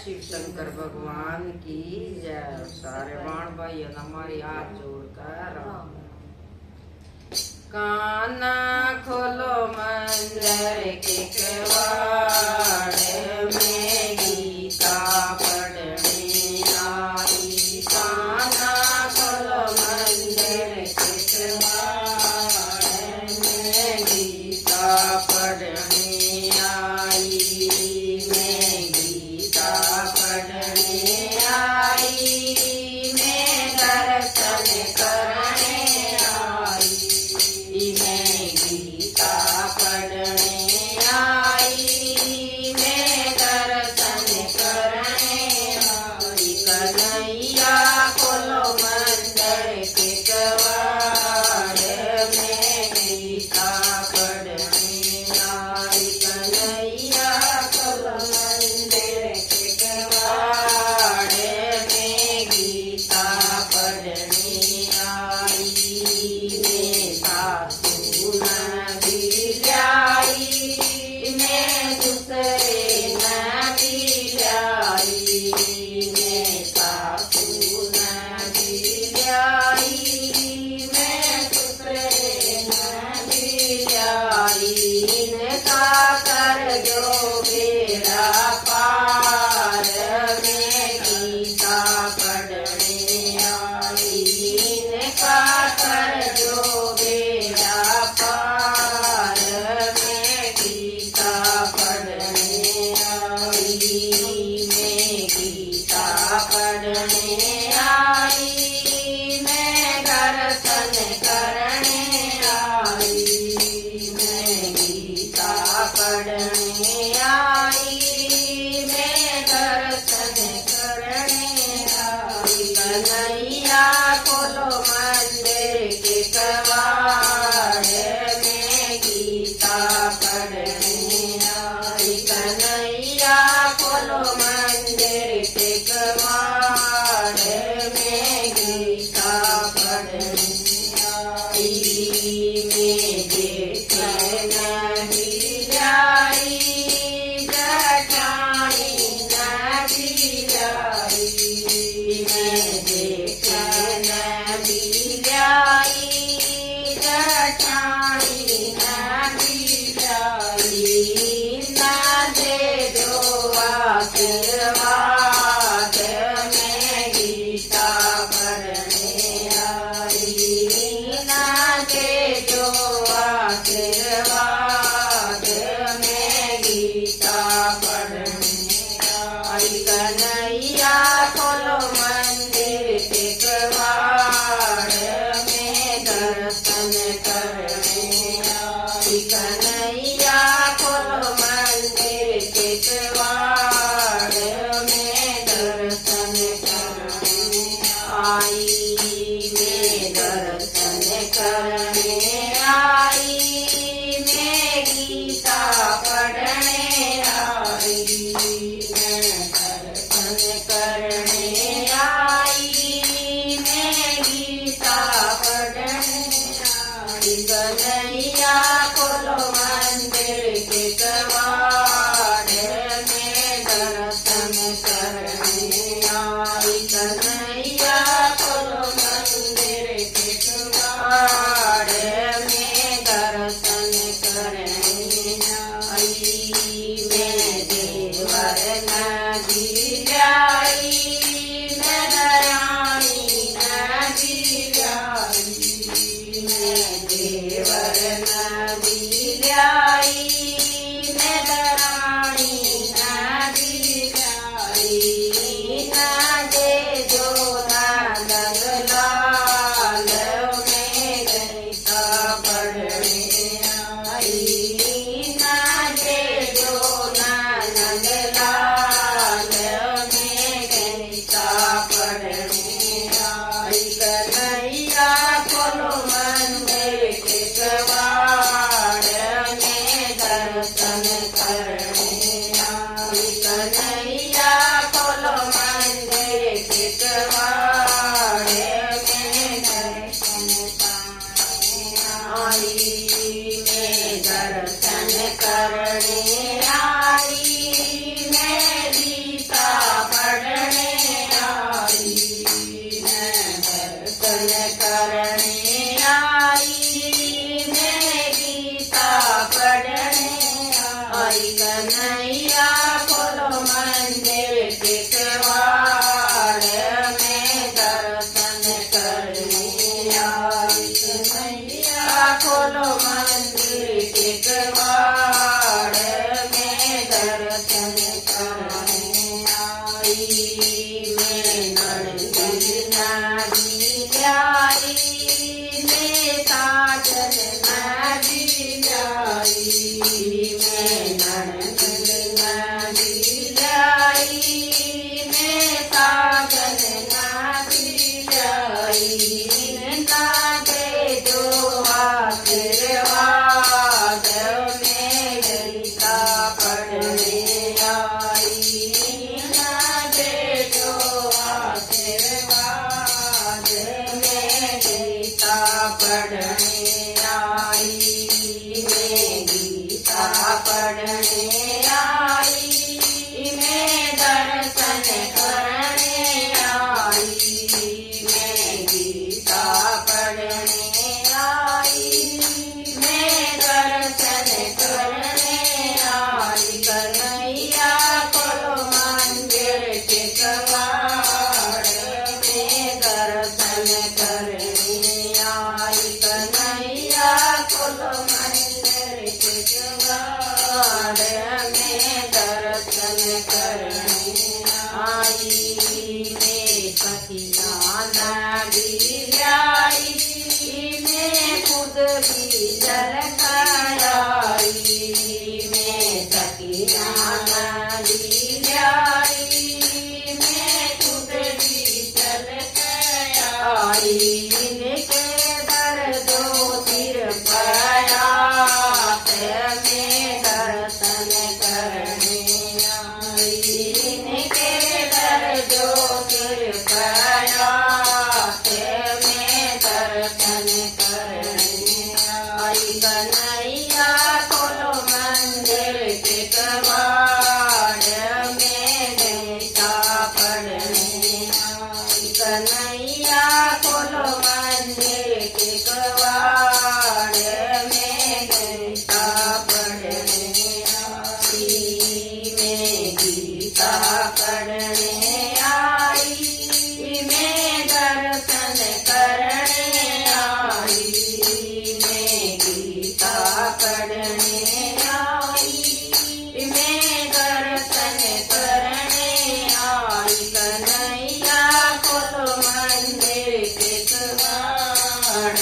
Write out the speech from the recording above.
शिव शंकर भगवान की जय। सारे बाण भाई हमारी हाथ जोड़कर काना खोलो मंदिर के कवाड़ में गीता पढ़ने आई। काना खोलो मंदिर के कवाड़ में गीता पढ़ने आई। मैं गीता पढ़ने आई, मैं दर्शन करने आई। मैं गीता पढ़ने आई, मैं दर्शन करने आई। कन्हैया खोलो मंदिर के कवाड़ में गीता पढ़ने आई। कन्हैया खोलो मंदिर के कवाड़ में गीता पढ़ने आई। मैं सासू नबी लाई, मैं दूसरे नबी लाई। मैं सासू नबी लाई, मैं दूसरे नबी लाई। इनका कर जो बेड़ा पार, मैं गीता पढ़ने आई। इनका कर जो बेड़ा पार, मैं गीता पढ़ने आई। मैं गीता पढ़ने आई, मैं दर्शन करने आई। मैं गीता पढ़ने आई, मैं दर्शन करने आई। कन्हैया खोलो मंदिर के कवाड़ में गीता पढ़ने आई। कन्हैया खोलो मंदिर के कवाड़ में गीता पढ़ने आई। मैं देखे नबी लाई, जठानी नबी लाई। मैं देखे नबी लाई, जठानी नबी लाई। ना दे दो आशीर्वाद, मैं गीता पढ़ने आई। ना दे दो आशीर्वाद, मैं गीता पढ़ने आई। कन्हैया खोलो मंदिर के कवाड़ में दर्शन करने आई। कन्हैया खोलो मंदिर के कवाड़ में दर्शन करने आई। मैं दर्शन करने आई, मैं गीता पढ़ने आई। मैं दर्शन करने आई, मैं गीता पढ़ने आई। कन्हैया खोलो मंदिर के कवाड़ में दर्शन करने आई। कन्हैया खोलो मंदिर के कवाड़ में दर्शन करने आई। मैं देवर नबी लाई, मैं दयानी नबी लाई। मैं देवर नबी लाई, मैं दयानी नबी लाई। ना दे जो नंद लाल, मैं गीता पढ़ने आई। ना दे जो नंद लाल, सखियाँ नदी लाई, मैं खुद भी जल खाई, मैं सखियाँ नदी लाई, मैं खुद भी जल खाई, इनके दर्दों सिर पाया, मैं दर्शन करने आई, इनके दर्दों सिर पाया, मैं दर्शन करने आई। कन्हैया खोलो मंदिर के कबाड़, मैं गीता पढ़ने आई। कन्हैया खोलो मंदिर के कबाड़, मैं गीता पढ़ने आई, मैं गीता पढ़ने आई, मैं दर्शन करने आई, मैं गीता पढ़ने आई, मैं दर्शन करने आई। कन्हैया खोलो मंदिर के कबाड़,